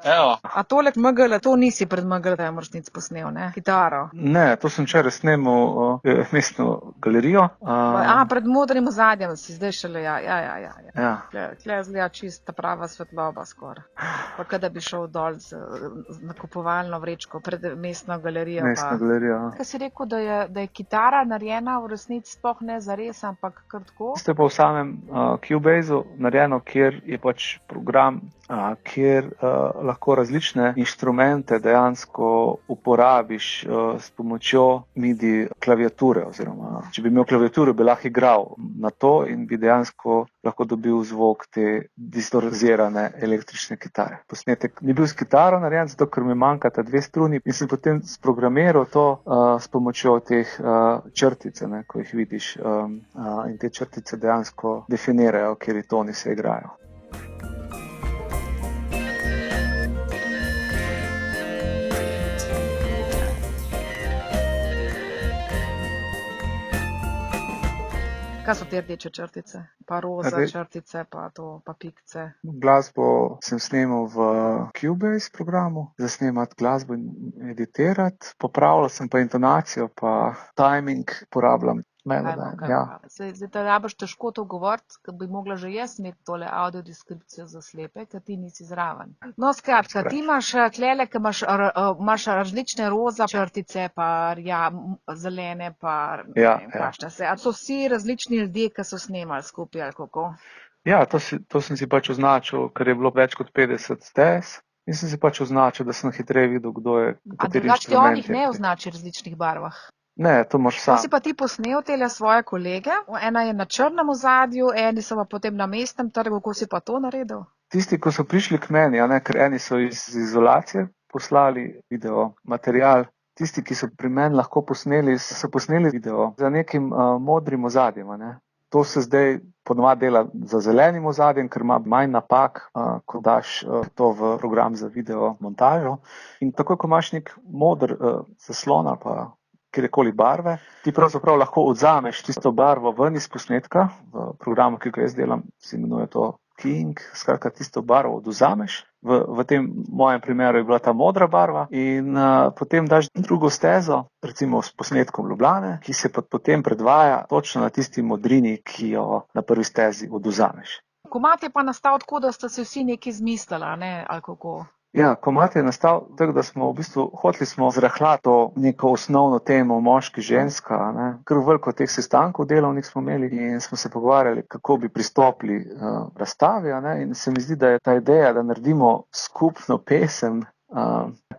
Evo. A tole MGL, to nisi pred MGL-tem resnic posnel, ne? Kitaro. Ne, to sem včeraj snemal mestno galerijo. Pred modrim ozadjem si zdaj šele, ja. Ja. Tle zgleda čista prava svetloba skoraj. Pa kada bi šel dol z nakupovalno vrečko pred mestno galerijo. Mestno galerijo. Kaj si rekel, da je kitara narejena v resnici sploh ne zares, ampak kar tako? Ste pa v samem Cubase-u narejeno, kjer je pač program, kjer lahko različne inštrumente dejansko uporabiš s pomočjo MIDI klaviature, oziroma če bi imel klaviaturo, bi lahko igral na to in bi dejansko lahko dobil zvok te distorzirane električne kitare. Posnetek ni bil s kitaro narejen, zato ker mi manjkata 2 struni in sem potem sprogramiral to s pomočjo teh črtic, ko jih vidiš, in te črtice dejansko definirajo, kjer toni se igrajo. Kaj so te rdeče črtice? Pa roza črtice, pa pikce? Glasbo sem snemal v Cubase programu, za snemati glasbo in editirati. Popravljal sem pa intonacijo, pa timing porabljam. Zdaj te rabiš težko to govoriti, ker bi mogla že jaz imeti tole audiodeskripcijo za slepe, ker ti nisi zraven. No, skratka, ti imaš tlele, ker imaš različne roza črtice, pa zelene, pa ne vem, kašne se. A so vsi različni ljudje, ki so snemali skupaj, ali kako? Ja, to sem si pač označil, ker je bilo več kot 50 tez. In sem si pač označil, da sem hitreje videl, kdo je kateri inštrument. A drugače on jih ne označi v različnih barvah? Ne, to moraš sam. To si pa ti posnel tele svoje kolege, ena je na črnem ozadju, eni so pa potem na mestnem trgu, kako si pa to naredil? Tisti, ko so prišli k meni, ker eni so iz izolacije poslali video material, tisti, ki so pri meni lahko posneli, so posneli video za nekim modrim ozadjem. To se zdaj ponovadi dela za zelenim ozadjem, ker ima manj napak, ko daš to v program za video montažo. In tako, ko imaš nek moder zaslon ali pa kjerkoli barve, ti pravzaprav lahko odzameš tisto barvo ven iz posnetka, v programu, ki ga jaz delam, se imenuje to keying, skratka tisto barvo odvzameš, v tem mojem primeru je bila ta modra barva in potem daš drugo stezo, recimo s posnetkom Ljubljane, ki se potem predvaja točno na tisti modrini, ki jo na prvi stezi odvzameš. Komad je pa nastal tako, da sta se vsi nekaj zmislili, ali kako? Ja, komad je nastal tako, da smo v bistvu hoteli zrahljati to neko osnovno temo moški-ženska, Kar veliko teh sestankov delovnih smo imeli in smo se pogovarjali, kako bi pristopili razstavi, in se mi zdi, da je ta ideja, da naredimo skupno pesem,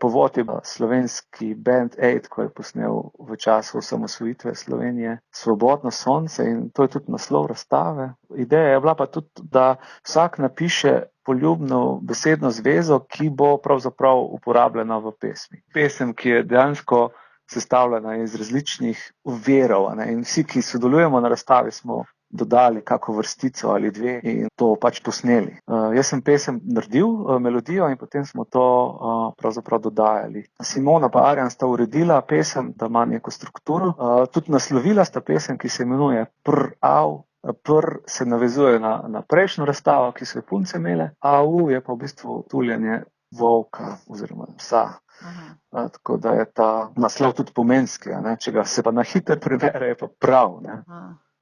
povod je slovenski band Aid, ko je posnel v času osamosvojitve Slovenije Svobodno sonce in to je tudi naslov razstave. Ideja je bila pa tudi, da vsak napiše poljubno besedno zvezo, ki bo pravzaprav uporabljena v pesmi. Pesem, ki je dejansko sestavljena iz različnih virov, in vsi, ki sodelujemo na razstavi, smo dodali kako vrstico ali 2 in to pač posneli. Jaz sem pesem naredil, melodijo in potem smo to pravzaprav dodajali. Simona pa Arjan sta uredila pesem, da ima neko strukturo. Tudi naslovila sta pesem, ki se imenuje Pr-Av. Pr se navezuje na prejšnjo razstavo, ki so jo punce imele, AU je pa v bistvu tuljenje volka oziroma psa. Tako da je ta naslov tudi pomenski, če ga se pa na hitro prebere, je pa prav.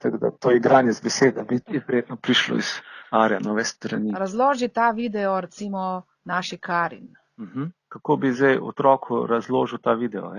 Tako da to igranje z besedami je verjetno prišlo iz Arjanove strani. Razloži ta video recimo naši Karin. Kako bi zdaj otroku razložil ta video?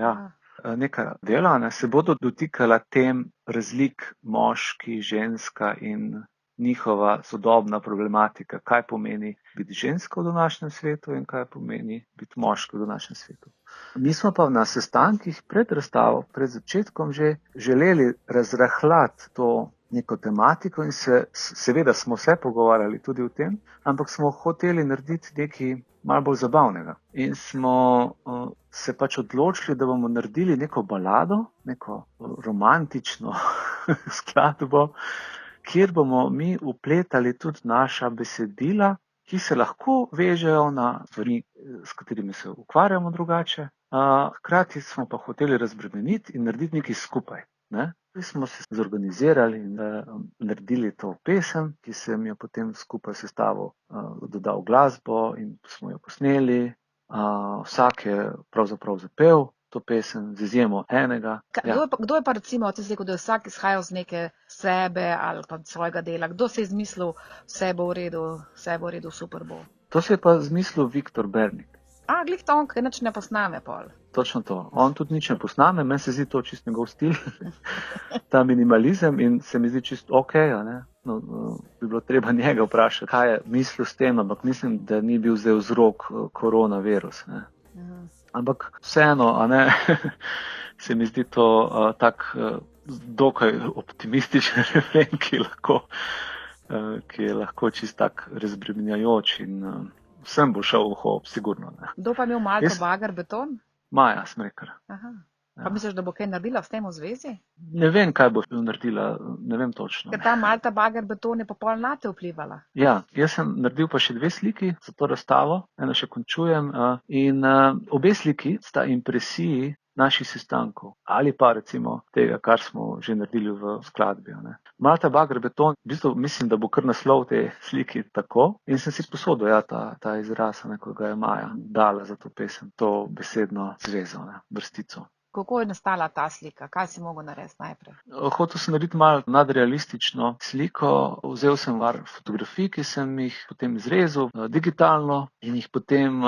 Neka dela se bodo dotikala tem razlik moški, ženska in njihova sodobna problematika. Kaj pomeni biti ženska v današnjem svetu in kaj pomeni biti moški v današnjem svetu. Mi smo pa na sestankih pred razstavo, pred začetkom že želeli razrahljati to neko tematiko in seveda smo se pogovarjali tudi o tem, ampak smo hoteli narediti nekaj malo bolj zabavnega. In smo se pač odločili, da bomo naredili neko balado, neko romantično skladbo, kjer bomo mi upletali tudi naša besedila, ki se lahko vežejo na stvari, s katerimi se ukvarjamo drugače. Hkrati smo pa hoteli razbremeniti in narediti nekaj skupaj. Ne? Smo se zorganizirali in naredili to pesem, ki sem jo potem skupaj sestavil, dodal glasbo in smo jo posneli. Vsak je pravzaprav zapel to pesem z izjemo enega. Kdo je pa recimo, ti si rekel, da je vsak izhajal z neke sebe ali pa svojega dela? Kdo se je izmislil, vse bo v redu, super bo? To se je pa izmislil Viktor Bernik. Glih to on, ki nič ne posname pol. Točno to. On tudi nič ne posname, meni se zdi to čist njegov stil, ta minimalizem in se mi zdi čist okej, ne. No, bi bilo treba njega vprašati, kaj je mislil s tem, ampak mislim, da ni bil zdaj vzrok koronavirus, ne. Ampak vseeno, a ne, se mi zdi to tak dokaj optimističen refren, ki je lahko čist tak razbremenjajoč in vsem bo šel v hop, sigurno, ne. Kdo pa imel Malto Bager beton? Maja Smrekar. Pa misliš, da bo kaj naredila s tem v zvezi? Ne vem, kaj bo naredila, ne vem točno. Ker ta Malta Bager beton je pa pol nate vplivala. Ja, jaz sem naredil pa še 2 sliki za to razstavo, eno še končujem in obe sliki sta impresiji naših sestankov ali pa recimo tega, kar smo že naredili v skladbi. Ne. Malta Bager beton, v bistvu mislim, da bo kar naslov te sliki tako in sem si sposodil ta izraz, ko ga je Maja dala za to pesem, to besedno zvezo, ne, vrstico. Kako je nastala ta slika? Kaj si mogel narediti najprej? Hotel sem narediti malo nadrealistično sliko. Vzel sem par fotografij, ki sem jih potem izrezal digitalno in jih potem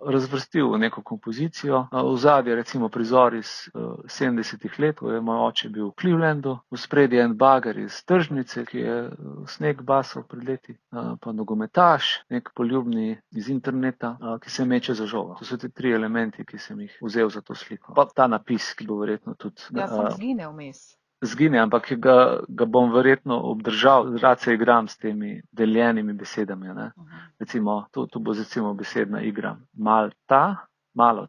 razvrstil v neko kompozicijo. Ozadje recimo prizor iz 70-ih let, ko je moj oče bil v Clevelandu. V spredje en bager iz tržnice, ki je sneg basal pred leti. Pa nogometaš, nek poljubni iz interneta, ki se meče za žogo. To so ti 3 elementi, ki sem jih vzel za to sliko. Pa ta napis, ki bo verjetno tudi... Ja, sem zgine vmes. Zgine, ampak ga bom verjetno obdržal, rad se igram s temi deljenimi besedami. Ne? Recimo, to bo recimo besedna igra. Malo ta, malo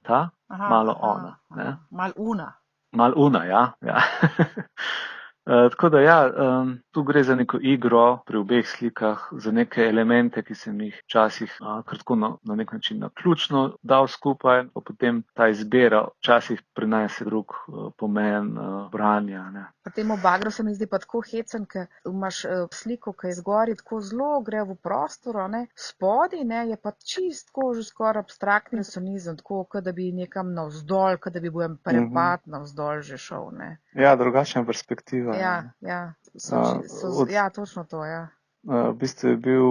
ona. Ne? Mal una, ja. Tako da ja, tu gre za neko igro pri obeh slikah, za neke elemente, ki sem jih včasih kratko na nek način naključno dal skupaj, pa potem ta izbira včasih prinese drug pomen branja. Ne. Pa temu bagru se mi zdi pa tako hecen, ker imaš sliko, ki je zgori tako zelo, gre v prostor, ne, spodi, ne, je pa čistko že skoraj abstraktni sonizem, tako, kot da bi nekam navzdol, kot da bi bil en prepad navzdol že šel, ne. Ja, drugačna perspektiva. Ja, točno to, ja. V bistvu je bil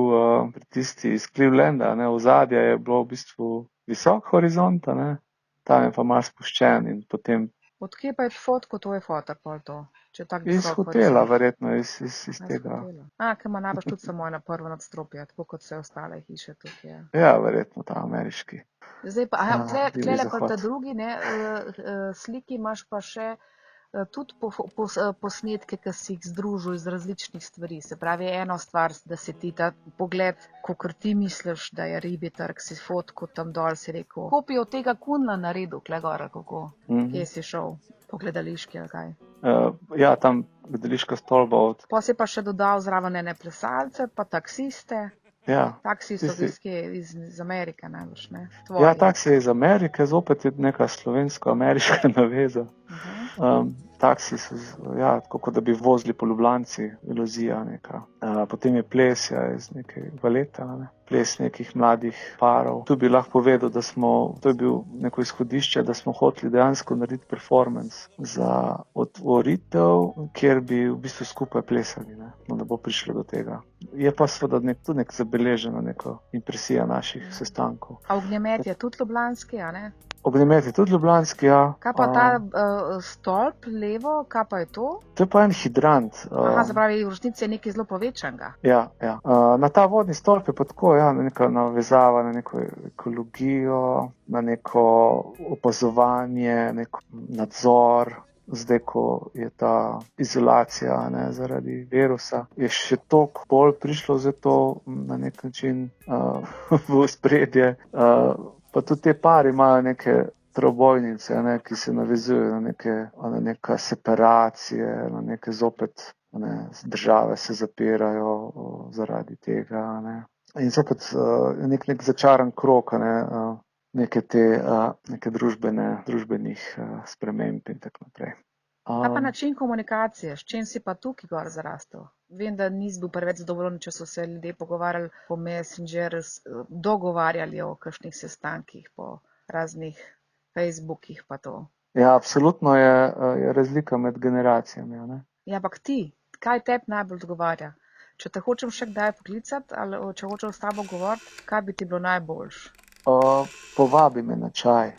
pri tisti iz Clevelanda, ne, ozadje je bilo v bistvu visok horizont, ne, tam je pa malo spuščen in potem... Odkje pa je fotko, to je fotor pol to? Iz hotela, verjetno, iz tega. Ker ima najbrž tudi samo eno prvo nadstropje, tako kot vse ostale hiše tukaj. Ja, verjetno ta ameriški. Zdaj pa, tlele pa ta drugi, ne, sliki imaš pa še tudi posnetke, ki si jih združil iz različnih stvari. Se pravi, eno stvar, da se ti ta pogled, kakor ti misliš, da je ribi trg, si fotko tam dol, si rekel. Kopijo tega Kunla naredil, tle gora, kako? Kje si šel? Po gledališki ali kaj? Ja, tam gledališka stolba od... Pa si pa še dodal zraven ene plesalce, pa taksiste. Ja. Taksiste iz Amerike najbrž, ne? Ja, taksi iz Amerike, zopet je neka slovensko-ameriška naveza. Taksi so, ja, tako da bi vozili po Ljubljanci, iluzija neka. Potem je ples, ja, iz neke baleta, ne? Ples nekih mladih parov. Tu bi lahko povedal, da to je bil neko izhodišče, da smo hoteli dejansko narediti performance za otvoritev, kjer bi v bistvu skupaj plesali, ne? No, da bo prišlo do tega. Je pa seveda tudi nek zabeležena neka impresija naših sestankov. A ognjemet je tudi ljubljanski, a ne? Ognjemet je tudi ljubljanski, ja. Kaj pa ta stolp levo, kaj pa je to? To je pa en hidrant. Se pravi, v resnici je nekaj zelo povečanega. Ja. Na ta vodni stolp je pa tako, ja, neka navezava na neko ekologijo, na neko opazovanje, nek nadzor. Zdaj, ko je ta izolacija, ne, zaradi virusa, je še toliko bolj prišlo za to na nek način v ospredje. Pa tudi te pari imajo neke trobojnice, ne, ki se navezujejo na neke separacije, na neke zopet Ne, države se zapirajo zaradi tega. Ne. In zopet nek začaran krog neke družbenih sprememb in tako naprej. Kaj pa način komunikacije? S čim si pa tukaj gor zarastel? Vem, da nisi bil preveč zadovoljen, če so se ljudje pogovarjali po Messengerju, dogovarjali o kakšnih sestankih po raznih Facebookih pa to. Ja, absolutno je razlika med generacijami. Ne. Ja, ampak ti, kaj tebi najbolj odgovarja? Če te hočem še kdaj poklicati ali če hočem s tabo govoriti, kaj bi ti bilo najboljš? Povabi me na čaj.